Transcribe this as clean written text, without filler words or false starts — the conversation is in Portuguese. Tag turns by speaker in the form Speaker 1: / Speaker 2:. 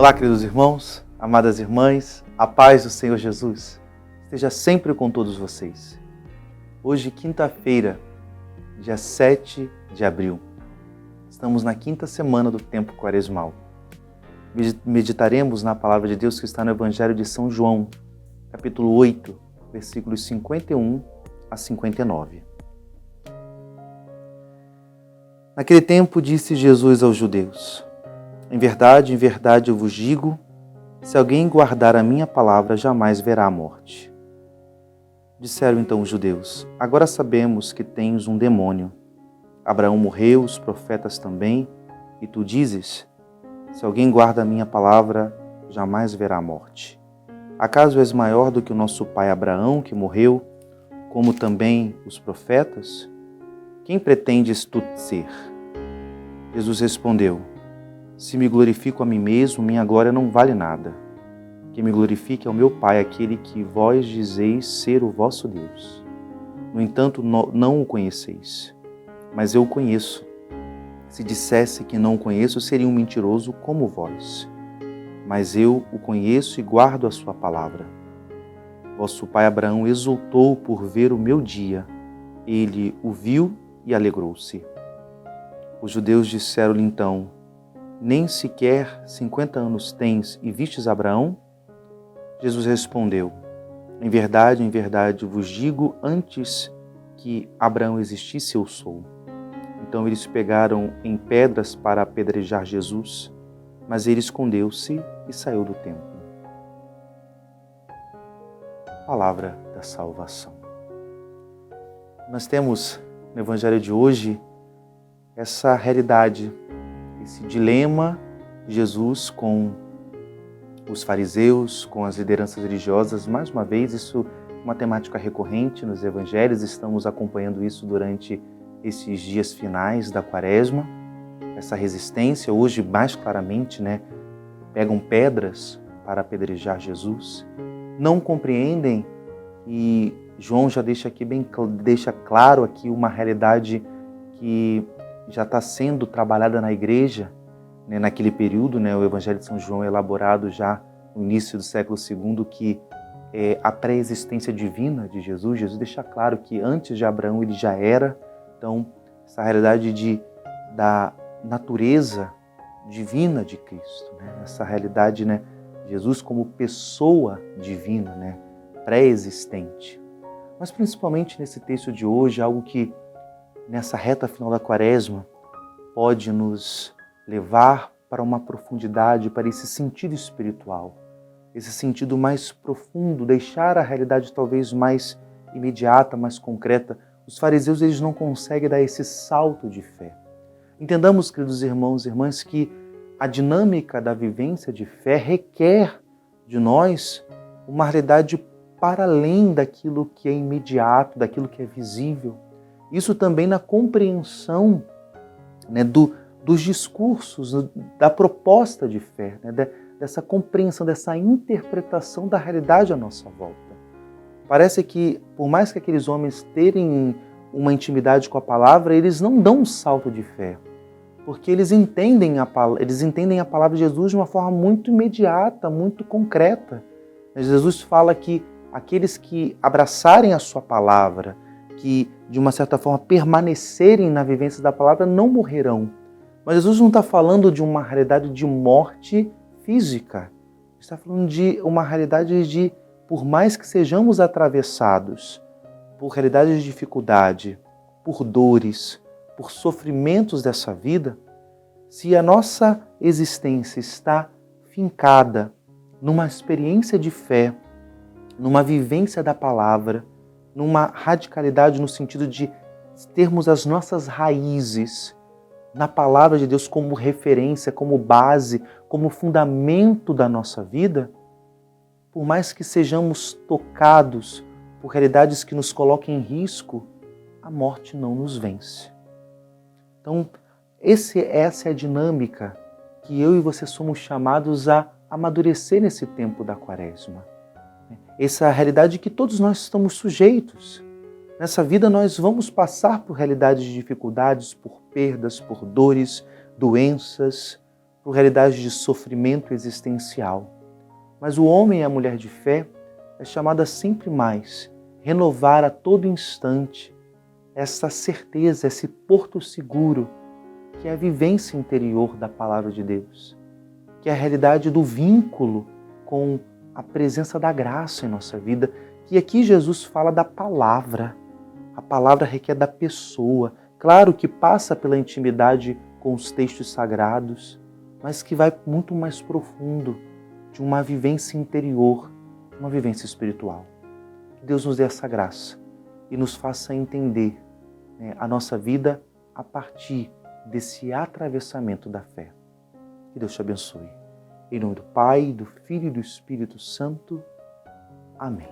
Speaker 1: Olá, queridos irmãos, amadas irmãs, a paz do Senhor Jesus esteja sempre com todos vocês. Hoje, quinta-feira, dia 7 de abril, estamos na quinta semana do tempo quaresmal. Meditaremos na palavra de Deus que está no Evangelho de São João, capítulo 8, versículos 51 a 59. Naquele tempo disse Jesus aos judeus: em verdade, eu vos digo, se alguém guardar a minha palavra, jamais verá a morte. Disseram então os judeus: agora sabemos que tens um demônio. Abraão morreu, os profetas também, e tu dizes: se alguém guarda a minha palavra, jamais verá a morte. Acaso és maior do que o nosso pai Abraão, que morreu, como também os profetas? Quem pretendes tu ser? Jesus respondeu: se me glorifico a mim mesmo, minha glória não vale nada. Quem me glorifique é o meu Pai, aquele que vós dizeis ser o vosso Deus. No entanto, não o conheceis, mas eu o conheço. Se dissesse que não o conheço, seria um mentiroso como vós. Mas eu o conheço e guardo a sua palavra. Vosso pai Abraão exultou por ver o meu dia. Ele o viu e alegrou-se. Os judeus disseram-lhe então: nem sequer 50 anos tens e vistes Abraão? Jesus respondeu: em verdade, vos digo, antes que Abraão existisse, eu sou. Então eles pegaram em pedras para apedrejar Jesus, mas ele escondeu-se e saiu do templo. Palavra da salvação. Nós temos no Evangelho de hoje essa realidade, esse dilema de Jesus com os fariseus, com as lideranças religiosas. Mais uma vez, isso é uma temática recorrente nos evangelhos, estamos acompanhando isso durante esses dias finais da quaresma, essa resistência. Hoje, mais claramente, pegam pedras para apedrejar Jesus, não compreendem, e João já deixa claro aqui uma realidade que já está sendo trabalhada na igreja, naquele período. O Evangelho de São João é elaborado já no início do século II, que é a pré-existência divina de Jesus. Jesus deixa claro que antes de Abraão ele já era. Então, essa realidade da natureza divina de Cristo, essa realidade, Jesus como pessoa divina, pré-existente. Mas principalmente nesse texto de hoje, algo que nessa reta final da quaresma pode nos levar para uma profundidade, para esse sentido espiritual, esse sentido mais profundo, deixar a realidade talvez mais imediata, mais concreta. Os fariseus, eles não conseguem dar esse salto de fé. Entendamos, queridos irmãos e irmãs, que a dinâmica da vivência de fé requer de nós uma realidade para além daquilo que é imediato, daquilo que é visível. Isso também na compreensão dos discursos, da proposta de fé, dessa compreensão, dessa interpretação da realidade à nossa volta. Parece que, por mais que aqueles homens terem uma intimidade com a palavra, eles não dão um salto de fé, porque eles entendem a palavra de Jesus de uma forma muito imediata, muito concreta. Jesus fala que aqueles que abraçarem a sua palavra, que de uma certa forma permanecerem na vivência da palavra, não morrerão. Mas Jesus não está falando de uma realidade de morte física. Está falando de uma realidade de, por mais que sejamos atravessados por realidades de dificuldade, por dores, por sofrimentos dessa vida, se a nossa existência está fincada numa experiência de fé, numa vivência da palavra, numa radicalidade no sentido de termos as nossas raízes na palavra de Deus como referência, como base, como fundamento da nossa vida, por mais que sejamos tocados por realidades que nos coloquem em risco, a morte não nos vence. Então, essa é a dinâmica que eu e você somos chamados a amadurecer nesse tempo da quaresma. Essa realidade que todos nós estamos sujeitos. Nessa vida nós vamos passar por realidades de dificuldades, por perdas, por dores, doenças, por realidades de sofrimento existencial. Mas o homem e a mulher de fé é chamado a sempre mais renovar a todo instante essa certeza, esse porto seguro, que é a vivência interior da palavra de Deus, que é a realidade do vínculo com a presença da graça em nossa vida. E aqui Jesus fala da palavra. A palavra requer da pessoa. Claro que passa pela intimidade com os textos sagrados, mas que vai muito mais profundo, de uma vivência interior, uma vivência espiritual. Que Deus nos dê essa graça e nos faça entender a nossa vida a partir desse atravessamento da fé. Que Deus te abençoe. Em nome do Pai, do Filho e do Espírito Santo. Amém.